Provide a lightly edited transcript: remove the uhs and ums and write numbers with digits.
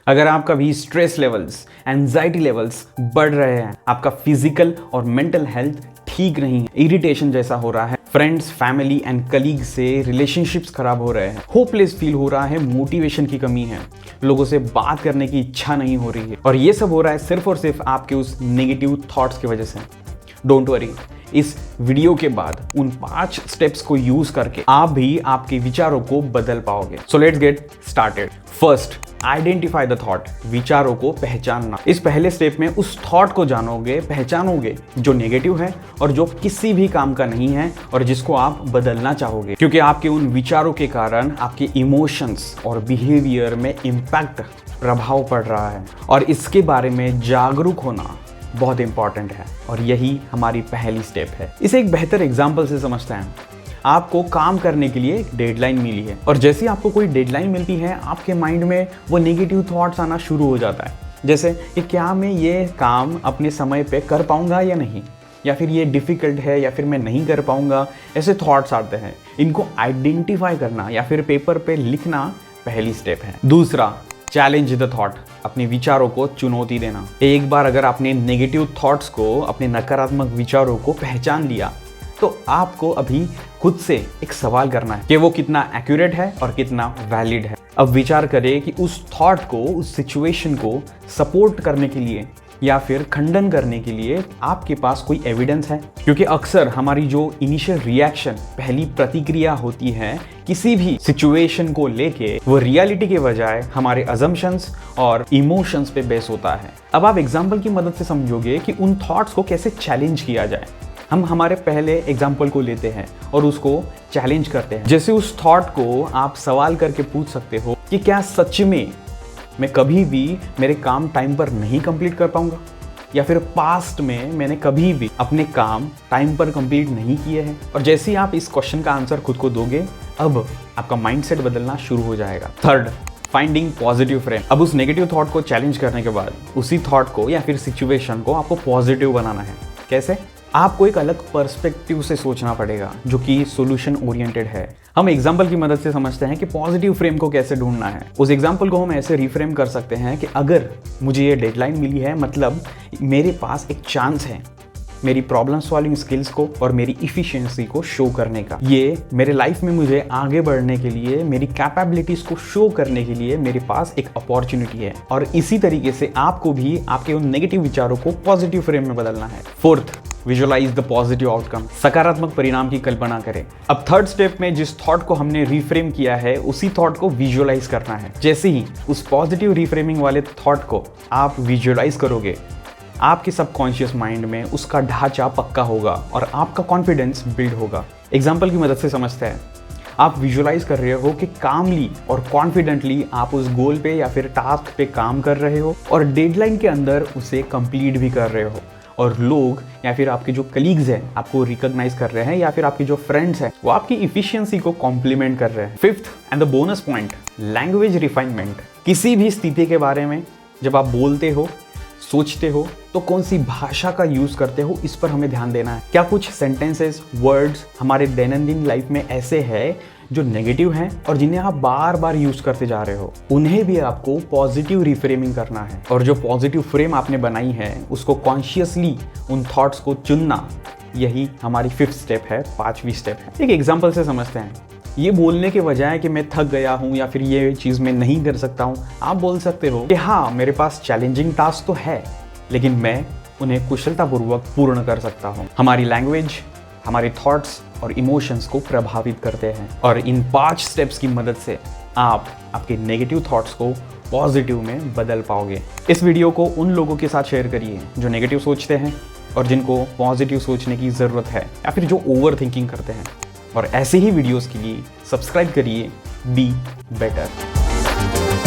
अगर आपका भी स्ट्रेस लेवल्स, एंजाइटी लेवल्स बढ़ रहे हैं, आपका फिजिकल और मेंटल हेल्थ ठीक नहीं है, इरिटेशन जैसा हो रहा है, फ्रेंड्स, फैमिली एंड कलीग से रिलेशनशिप्स खराब हो रहे हैं, होपलेस फील हो रहा है, मोटिवेशन की कमी है, लोगों से बात करने की इच्छा नहीं हो रही है, और ये सब हो रहा है सिर्फ और सिर्फ आपके उस नेगेटिव थॉट्स की वजह से। डोंट वरी, इस वीडियो के बाद उन 5 स्टेप्स को यूज करके आप भी आपके विचारों को बदल पाओगे। So let's get started. First, identify the thought. विचारों को पहचानना। इस पहले स्टेप में उस थॉट को जानोगे, पहचानोगे जो नेगेटिव है और जो किसी भी काम का नहीं है और जिसको आप बदलना चाहोगे, क्योंकि आपके उन विचारों के कारण आपके इमोशंस और बिहेवियर में इम्पैक्ट, प्रभाव पड़ रहा है, और इसके बारे में जागरूक होना बहुत इंपॉर्टेंट है, और यही हमारी पहली स्टेप है। इसे एक बेहतर एग्जाम्पल से समझते हैं। आपको काम करने के लिए एक डेडलाइन मिली है, और जैसे ही आपको कोई डेडलाइन मिलती है आपके माइंड में वो नेगेटिव थॉट्स आना शुरू हो जाता है, जैसे कि क्या मैं ये काम अपने समय पे कर पाऊंगा या नहीं, या फिर ये डिफ़िकल्ट है, या फिर मैं नहीं कर पाऊंगा, ऐसे थॉट्स आते हैं। इनको आइडेंटिफाई करना या फिर पेपर पे लिखना पहली स्टेप है। दूसरा, चैलेंज द थॉट। अपने विचारों को चुनौती देना। एक बार अगर आपने नेगेटिव थॉट्स को, अपने नकारात्मक विचारों को पहचान लिया, तो आपको अभी खुद से एक सवाल करना है कि वो कितना एक्यूरेट है और कितना वैलिड है। अब विचार करें कि उस थॉट को, उस सिचुएशन को सपोर्ट करने के लिए या फिर खंडन करने के लिए आपके पास कोई एविडेंस है, क्योंकि अक्सर हमारी जो इनिशियल रिएक्शन, पहली प्रतिक्रिया होती है किसी भी सिचुएशन को लेके, वो रियलिटी के बजाय हमारे अजम्पशंस और इमोशंस पे बेस होता है। अब आप एग्जाम्पल की मदद से समझोगे कि उन थॉट्स को कैसे चैलेंज किया जाए। हम हमारे पहले एग्जाम्पल को लेते हैं और उसको चैलेंज करते हैं। जैसे उस थॉट को आप सवाल करके पूछ सकते हो कि क्या सच में मैं कभी भी मेरे काम टाइम पर नहीं कंप्लीट कर पाऊंगा, या फिर पास्ट में मैंने कभी भी अपने काम टाइम पर कंप्लीट नहीं किए हैं। और जैसे ही आप इस क्वेश्चन का आंसर खुद को दोगे, अब आपका माइंडसेट बदलना शुरू हो जाएगा। Third, finding positive frame. अब उस नेगेटिव थॉट को चैलेंज करने के बाद उसी थॉट को या फिर सिचुएशन को आपको पॉजिटिव बनाना है। कैसे? आपको एक अलग पर्सपेक्टिव से सोचना पड़ेगा जो कि सॉल्यूशन ओरिएंटेड है। हम एग्जाम्पल की मदद से समझते हैं कि पॉजिटिव फ्रेम को कैसे ढूंढना है। उस एग्जाम्पल को हम ऐसे रिफ्रेम कर सकते हैं कि अगर मुझे ये डेडलाइन मिली है, मतलब मेरे पास एक चांस है मेरी प्रॉब्लम सॉल्विंग स्किल्स को और मेरी इफिशिएंसी को शो करने का। ये मेरे लाइफ में मुझे आगे बढ़ने के लिए, मेरी कैपेबिलिटीज को शो करने के लिए मेरे पास एक अपॉर्चुनिटी है। और इसी तरीके से आपको भी आपके उन नेगेटिव विचारों को पॉजिटिव फ्रेम में बदलना है। Fourth, visualise the positive outcome. सकारात्मक परिणाम की कल्पना करें। अब थर्ड स्टेप में जिस थॉट को हमने रिफ्रेम किया है, उसी थॉट को विजुअलाइज करना है। जैसे ही उस पॉजिटिव रिफ्रेमिंग वाले थॉट को आप विजुअलाइज करोगे, आपके सबकॉन्शियस माइंड में उसका ढांचा पक्का होगा और आपका कॉन्फिडेंस बिल्ड होगा। एग्जाम्पल की मदद से समझते हैं। आप विजुअलाइज कर रहे हो कि कामली और कॉन्फिडेंटली आप उस गोल पे या फिर टास्क पे काम कर रहे हो और डेडलाइन के अंदर उसे कंप्लीट भी कर रहे हो, और लोग या फिर आपके जो कलीग्स हैं आपको रिकॉग्नाइज कर रहे हैं, या फिर आपके जो फ्रेंड्स हैं वो आपकी इफिशियंसी को कॉम्प्लीमेंट कर रहे हैं। Fifth and the bonus point, language refinement. किसी भी स्थिति के बारे में जब आप बोलते हो, सोचते हो, तो कौन सी भाषा का यूज करते हो, इस पर हमें ध्यान देना है। क्या कुछ सेंटेंसेस, वर्ड्स हमारे दैनंदिन लाइफ में ऐसे हैं जो नेगेटिव हैं और जिन्हें आप बार बार यूज करते जा रहे हो, उन्हें भी आपको पॉजिटिव रिफ्रेमिंग करना है। और जो पॉजिटिव फ्रेम आपने बनाई है उसको कॉन्शियसली उन थॉट्स को चुनना, यही हमारी फिफ्थ स्टेप है, 5वीं स्टेप है। एक एग्जाम्पल से समझते हैं। ये बोलने के बजाय कि मैं थक गया हूँ या फिर ये चीज़ मैं नहीं कर सकता हूँ, आप बोल सकते हो कि हाँ, मेरे पास चैलेंजिंग टास्क तो है, लेकिन मैं उन्हें कुशलतापूर्वक पूर्ण कर सकता हूँ। हमारी लैंग्वेज हमारे थॉट्स और इमोशंस को प्रभावित करते हैं, और इन 5 स्टेप्स की मदद से आप आपके नेगेटिव थॉट्स को पॉजिटिव में बदल पाओगे। इस वीडियो को उन लोगों के साथ शेयर करिए जो नेगेटिव सोचते हैं और जिनको पॉजिटिव सोचने की ज़रूरत है, या फिर जो ओवर थिंकिंग करते हैं। और ऐसे ही वीडियोस के लिए सब्सक्राइब करिए बी बेटर।